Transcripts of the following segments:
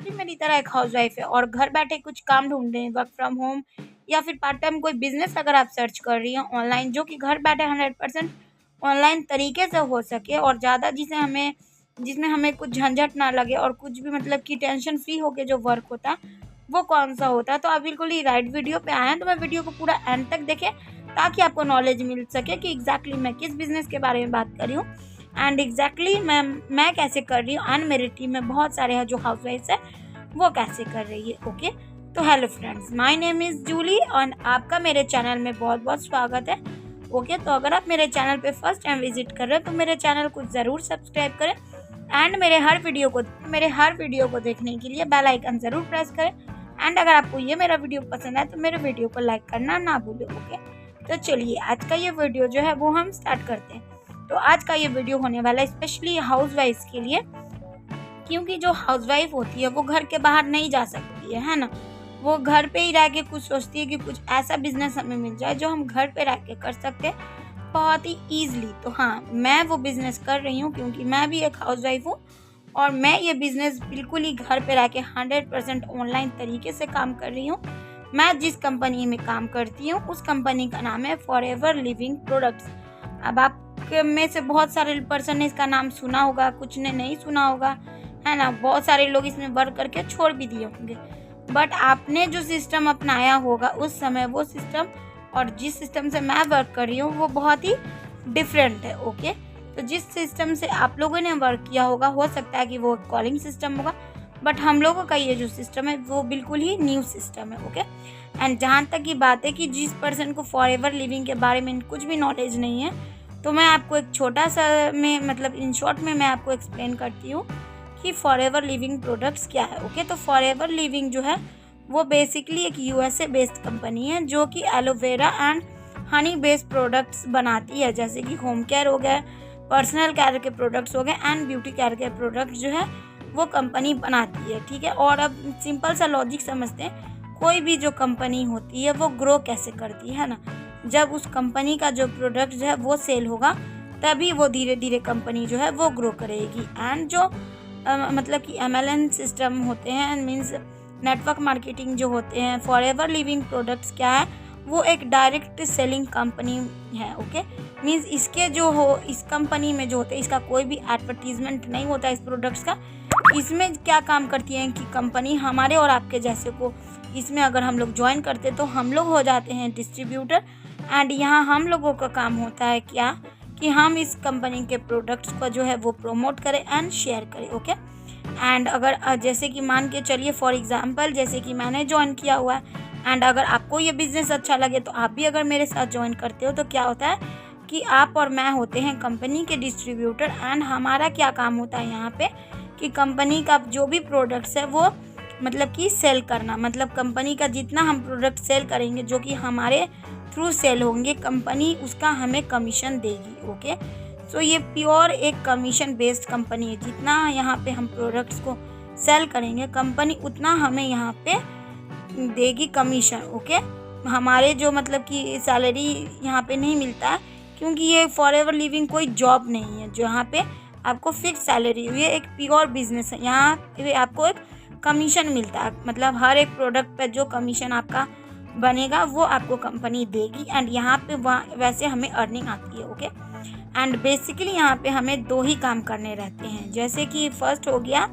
भी मेरी तरह एक हाउसवाइफ है और घर बैठे कुछ काम ढूंढ रहे हैं, वर्क फ्रॉम होम या फिर पार्ट टाइम कोई बिजनेस अगर आप सर्च कर रही हैं ऑनलाइन, जो कि घर बैठे 100% ऑनलाइन तरीके से हो सके और ज़्यादा जिसमें हमें कुछ झंझट ना लगे और कुछ भी मतलब कि टेंशन फ्री होके जो वर्क होता है वो कौन सा होता है, तो आप बिल्कुल ही राइट वीडियो पे आए हैं। तो मैं वीडियो को पूरा एंड तक देखें ताकि आपको नॉलेज मिल सके कि एग्जैक्टली मैं किस बिजनेस के बारे में बात कर रही हूँ एंड एग्जैक्टली मैं कैसे कर रही हूँ एंड मेरी टीम में बहुत सारे हैं जो हाउसवाइफ्स है वो कैसे कर रही है। ओके, तो hello friends, my name is Julie और आपका मेरे चैनल में बहुत बहुत स्वागत है। ओके, तो अगर आप मेरे चैनल पे फर्स्ट टाइम विजिट कर रहे हो तो मेरे चैनल को ज़रूर सब्सक्राइब करें एंड मेरे हर वीडियो को देखने के लिए बेल आइकन ज़रूर प्रेस करें एंड अगर आपको ये मेरा वीडियो पसंद है तो मेरे वीडियो को लाइक करना ना भूलें। ओके, तो चलिए आज का ये वीडियो जो है वो हम स्टार्ट करते हैं। तो आज का ये वीडियो होने वाला है स्पेशली हाउसवाइफ्स के लिए, क्योंकि जो हाउसवाइफ होती है वो घर के बाहर नहीं जा सकती है ना। वो घर पे ही रह के कुछ सोचती है कि कुछ ऐसा बिजनेस हमें मिल जाए जो हम घर पे रह के कर सकते हैं बहुत ही ईजिली। तो हाँ, मैं वो बिजनेस कर रही हूँ क्योंकि मैं भी एक हाउसवाइफ हूँ और मैं ये बिजनेस बिल्कुल ही घर पे रह के 100% ऑनलाइन तरीके से काम कर रही हूँ। मैं जिस कंपनी में काम करती हूँ उस कंपनी का नाम है फॉरएवर लिविंग प्रोडक्ट्स। अब आप में से बहुत सारे पर्सन ने इसका नाम सुना होगा, कुछ ने नहीं सुना होगा, है ना। बहुत सारे लोग इसमें वर्क करके छोड़ भी दिए होंगे, बट आपने जो सिस्टम अपनाया होगा उस समय वो सिस्टम और जिस सिस्टम से मैं वर्क कर रही हूँ वो बहुत ही डिफरेंट है। ओके, तो जिस सिस्टम से आप लोगों ने वर्क किया होगा हो सकता है कि वो कॉलिंग सिस्टम होगा, बट हम लोगों का ये जो सिस्टम है वो बिल्कुल ही न्यू सिस्टम है। ओके, एंड जहाँ तक की बात है कि जिस पर्सन को फॉरएवर लिविंग के बारे में कुछ भी नॉलेज नहीं है तो मैं आपको एक छोटा सा में मतलब इन शॉर्ट में मैं आपको एक्सप्लेन करती हूँ कि फॉरएवर लिविंग प्रोडक्ट्स क्या है। ओके, तो फॉरएवर लिविंग जो है वो बेसिकली एक यूएसए बेस्ड कंपनी है जो कि aloe vera and honey based products बनाती है, जैसे कि होम केयर हो गए, पर्सनल केयर के प्रोडक्ट्स हो गए एंड ब्यूटी केयर के प्रोडक्ट्स जो है वो कंपनी बनाती है। ठीक है, और अब सिंपल सा लॉजिक समझते हैं, कोई भी जो कंपनी होती है वो ग्रो कैसे करती है ना। जब उस कंपनी का जो प्रोडक्ट जो है वो सेल होगा तभी वो धीरे धीरे कंपनी जो है वो ग्रो करेगी। एंड जो मतलब कि MLM सिस्टम होते हैं, मीन्स नेटवर्क मार्केटिंग जो होते हैं, फॉरएवर लिविंग प्रोडक्ट्स क्या है वो एक डायरेक्ट सेलिंग कंपनी है। ओके, मीन्स इसके जो हो इस कंपनी में जो होते हैं इसका कोई भी एडवर्टीजमेंट नहीं होता इस प्रोडक्ट्स का। इसमें क्या काम करती है कि कंपनी हमारे और आपके जैसे को इसमें अगर हम लोग ज्वाइन करते तो हम लोग हो जाते हैं डिस्ट्रीब्यूटर एंड यहाँ हम लोगों का काम होता है क्या कि हम इस कंपनी के प्रोडक्ट्स को जो है वो प्रमोट करें एंड शेयर करें। ओके, एंड अगर जैसे कि मान के चलिए फॉर एग्जांपल जैसे कि मैंने ज्वाइन किया हुआ है एंड अगर आपको ये बिज़नेस अच्छा लगे तो आप भी अगर मेरे साथ ज्वाइन करते हो तो क्या होता है कि आप और मैं होते हैं कंपनी के डिस्ट्रीब्यूटर एंड हमारा क्या काम होता है यहाँ पे कि कंपनी का जो भी प्रोडक्ट्स है वो मतलब कि सेल करना, मतलब कंपनी का जितना हम प्रोडक्ट सेल करेंगे जो कि हमारे थ्रू सेल होंगे कंपनी उसका हमें कमीशन देगी। ओके, सो ये प्योर एक कमीशन बेस्ड कंपनी है, जितना यहाँ पे हम प्रोडक्ट्स को सेल करेंगे कंपनी उतना हमें यहाँ पे देगी कमीशन। ओके, हमारे जो मतलब कि सैलरी यहाँ पे नहीं मिलता है क्योंकि ये फॉरएवर लिविंग कोई जॉब नहीं है जो यहाँ पे आपको फिक्स सैलरी, ये एक प्योर बिजनेस है। यहाँ पे आपको एक कमीशन मिलता है, मतलब हर एक प्रोडक्ट पे जो कमीशन आपका बनेगा वो आपको कंपनी देगी एंड यहाँ पे वैसे हमें अर्निंग आती है। ओके, एंड बेसिकली यहाँ पे हमें 2 ही काम करने रहते हैं, जैसे कि फर्स्ट हो गया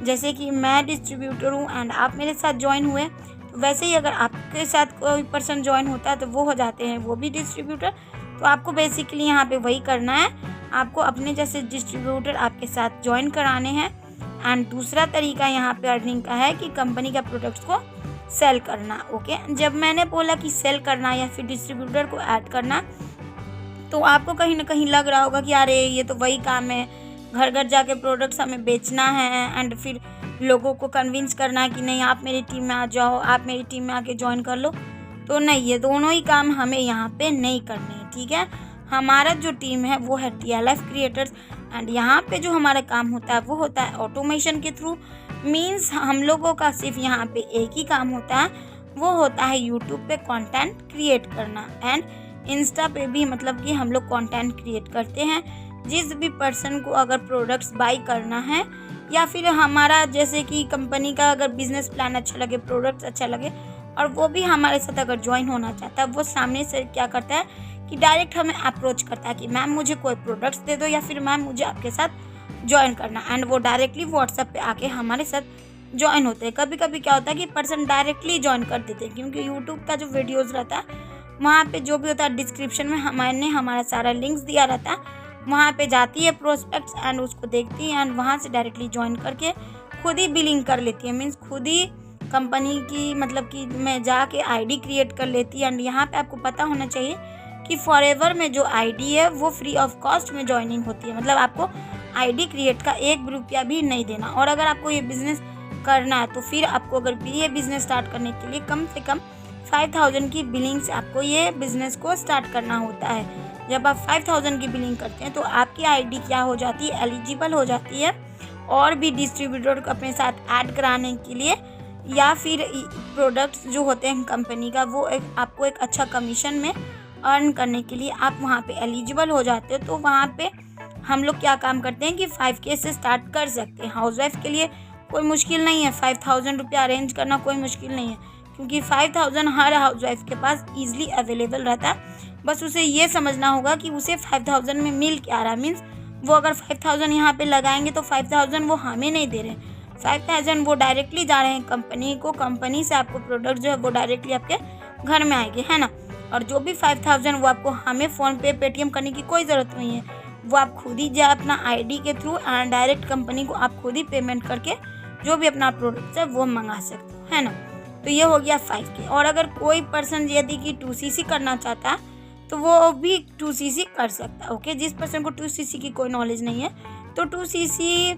जैसे कि मैं डिस्ट्रीब्यूटर हूँ एंड आप मेरे साथ ज्वाइन हुए, तो वैसे ही अगर आपके साथ कोई पर्सन ज्वाइन होता है तो वो हो जाते हैं वो भी डिस्ट्रीब्यूटर। तो आपको बेसिकली यहाँ पे वही करना है, आपको अपने जैसे डिस्ट्रीब्यूटर आपके साथ ज्वाइन कराने हैं। एंड दूसरा तरीका यहाँ पे अर्निंग का है कि कंपनी का प्रोडक्ट्स को सेल करना। ओके, जब मैंने बोला कि सेल करना या फिर डिस्ट्रीब्यूटर को ऐड करना तो आपको कहीं ना कहीं लग रहा होगा कि अरे ये तो वही काम है, घर घर जाके प्रोडक्ट्स हमें बेचना है एंड फिर लोगों को कन्विंस करना है कि नहीं आप मेरी टीम में आ जाओ, आप मेरी टीम में आके ज्वाइन कर लो। तो नहीं, ये दोनों ही काम हमें यहाँ पे नहीं करने हैं। ठीक है, हमारा जो टीम है वो है TLF क्रिएटर्स एंड यहाँ पे जो हमारा काम होता है वो होता है ऑटोमेशन के थ्रू। मीन्स हम लोगों का सिर्फ यहाँ पे एक ही काम होता है, वो होता है यूट्यूब पे कंटेंट क्रिएट करना एंड इंस्टा पे भी मतलब कि हम लोग कंटेंट क्रिएट करते हैं। जिस भी पर्सन को अगर प्रोडक्ट्स बाई करना है या फिर हमारा जैसे कि कंपनी का अगर बिजनेस प्लान अच्छा लगे, प्रोडक्ट्स अच्छा लगे और वो भी हमारे साथ अगर ज्वाइन होना चाहता है, वो सामने से क्या करता है कि डायरेक्ट हमें अप्रोच करता है कि मैम मुझे कोई प्रोडक्ट्स दे दो या फिर मैम मुझे आपके साथ ज्वाइन करना। एंड वो डायरेक्टली व्हाट्सएप पे आके हमारे साथ ज्वाइन होते हैं। कभी कभी क्या होता है कि पर्सन डायरेक्टली ज्वाइन कर देते हैं, क्योंकि यूट्यूब का जो वीडियोज़ रहता है वहाँ पे जो भी होता है डिस्क्रिप्शन में हमने हमारा सारा लिंक्स दिया रहता है, वहाँ पे जाती है प्रोस्पेक्ट्स एंड उसको देखती है एंड वहाँ से डायरेक्टली ज्वाइन करके खुद ही बिलिंग कर लेती है। मीन्स खुद ही कंपनी की मतलब कि मैं जाके आईडी क्रिएट कर लेती है। एंड यहाँ पे आपको पता होना चाहिए कि फॉरएवर में जो आईडी है वो फ्री ऑफ कॉस्ट में ज्वाइनिंग होती है, मतलब आपको आईडी क्रिएट का 1 रुपया भी नहीं देना। और अगर आपको ये बिज़नेस करना है तो फिर आपको अगर ये बिज़नेस स्टार्ट करने के लिए कम से कम 5000 की बिलिंग से आपको ये बिज़नेस को स्टार्ट करना होता है। जब आप 5000 की बिलिंग करते हैं तो आपकी आईडी क्या हो जाती है, एलिजिबल हो जाती है और भी डिस्ट्रीब्यूटर को अपने साथ ऐड कराने के लिए, या फिर प्रोडक्ट्स जो होते हैं कंपनी का वो आपको एक अच्छा कमीशन में अर्न करने के लिए आप वहाँ पे एलिजिबल हो जाते हो। तो वहाँ पे हम लोग क्या काम करते हैं कि 5K से स्टार्ट कर सकते हैं। हाउसवाइफ के लिए कोई मुश्किल नहीं है, 5000 रुपया अरेंज करना कोई मुश्किल नहीं है, क्योंकि 5000 हर हाउसवाइफ के पास ईजिली अवेलेबल रहता है। बस उसे ये समझना होगा कि उसे 5000 में मिल क्या रहा है। मीन्स वो अगर 5000 यहाँ पे लगाएंगे तो 5000 वो हमें नहीं दे रहे हैं, 5000 वो डायरेक्टली जा रहे हैं कंपनी को, कंपनी से आपको प्रोडक्ट जो है वो डायरेक्टली आपके घर में आएंगे, है ना। और जो भी 5000 वो आपको हमें फ़ोनपे पेटीएम करने की कोई ज़रूरत नहीं है, वो आप खुद ही जाए अपना आईडी के थ्रू एंड डायरेक्ट कंपनी को आप खुद ही पेमेंट करके जो भी अपना प्रोडक्ट है वो मंगा सकते हो, है ना। तो ये हो गया 5K। और अगर कोई पर्सन यदि कि 2CC करना चाहता है तो वो भी 2CC कर सकता है। ओके, जिस पर्सन को 2CC की कोई नॉलेज नहीं है तो 2CC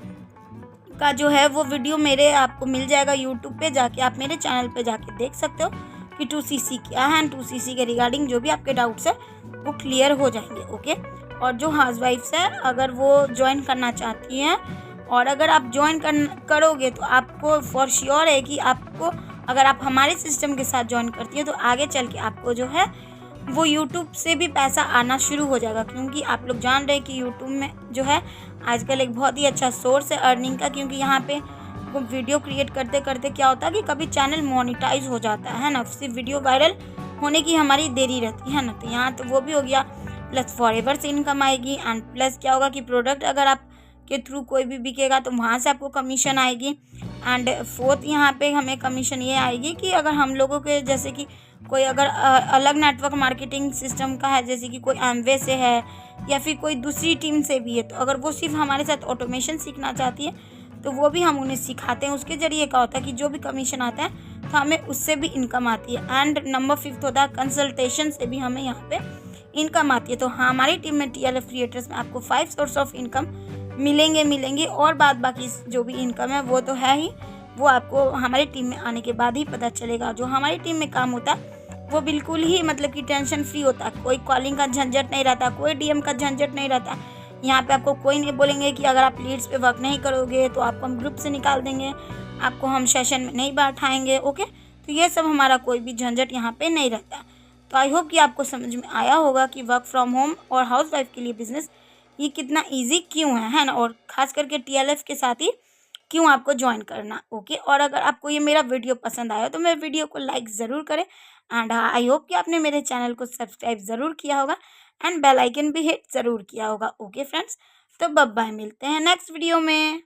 का जो है वो वीडियो मेरे आपको मिल जाएगा यूट्यूब पे, जाके आप मेरे चैनल पे जाके देख सकते हो कि 2CC क्या है। 2CC के रिगार्डिंग जो भी आपके डाउट्स है वो क्लियर हो जाएंगे। ओके, और जो हाउसवाइफ्स है अगर वो ज्वाइन करना चाहती हैं और अगर आप ज्वाइन करोगे तो आपको फॉर श्योर है कि आपको अगर आप हमारे सिस्टम के साथ ज्वाइन करती हैं तो आगे चल के आपको जो है वो यूट्यूब से भी पैसा आना शुरू हो जाएगा। क्योंकि आप लोग जान रहे हैं कि यूट्यूब में जो है आजकल एक बहुत ही अच्छा सोर्स है अर्निंग का, क्योंकि यहाँ पे वो वीडियो क्रिएट करते करते क्या होता है कि कभी चैनल मोनेटाइज हो जाता है ना, सिर्फ वीडियो वायरल होने की हमारी देरी रहती है ना। तो यहाँ तो वो भी हो गया, प्लस फॉरएवर से इनकम आएगी एंड प्लस क्या होगा कि प्रोडक्ट अगर आप के थ्रू कोई भी बिकेगा तो वहाँ से आपको कमीशन आएगी। एंड फोर्थ यहाँ पे हमें कमीशन ये आएगी कि अगर हम लोगों के जैसे कि कोई अगर अलग नेटवर्क मार्केटिंग सिस्टम का है, जैसे कि कोई एमवे से है या फिर कोई दूसरी टीम से भी है, तो अगर वो सिर्फ हमारे साथ ऑटोमेशन सीखना चाहती है तो वो भी हम उन्हें सिखाते हैं। उसके ज़रिए क्या होता है कि जो भी कमीशन आता है तो हमें उससे भी इनकम आती है। एंड नंबर 5 होता है कंसल्टेशन से भी हमें यहाँ पे इनकम आती है। तो हाँ, हमारी टीम में TLF क्रिएटर्स में आपको 5 सोर्स ऑफ इनकम मिलेंगे और बाद बाकी जो भी इनकम है वो तो है ही, वो आपको हमारी टीम में आने के बाद ही पता चलेगा। जो हमारी टीम में काम होता है वो बिल्कुल ही मतलब कि टेंशन फ्री होता है, कोई कॉलिंग का झंझट नहीं रहता, कोई DM का झंझट नहीं रहता। यहाँ पे आपको कोई नहीं बोलेंगे कि अगर आप लीड्स पे वर्क नहीं करोगे तो आपको हम ग्रुप से निकाल देंगे, आपको हम सेशन में नहीं बैठाएंगे। ओके, तो ये सब हमारा कोई भी झंझट यहाँ पे नहीं रहता। तो आई होप कि आपको समझ में आया होगा कि वर्क फ्रॉम होम और हाउसवाइफ के लिए बिजनेस ये कितना ईजी क्यों है ना, और ख़ास करके TLF के साथ ही क्यों आपको ज्वाइन करना। ओके, और अगर आपको ये मेरा वीडियो पसंद आया तो मेरे वीडियो को लाइक ज़रूर करें एंड आई होप कि आपने मेरे चैनल को सब्सक्राइब ज़रूर किया होगा एंड बेल आइकन भी हिट ज़रूर किया होगा। ओके फ्रेंड्स, तो बाय बाय, मिलते हैं नेक्स्ट वीडियो में।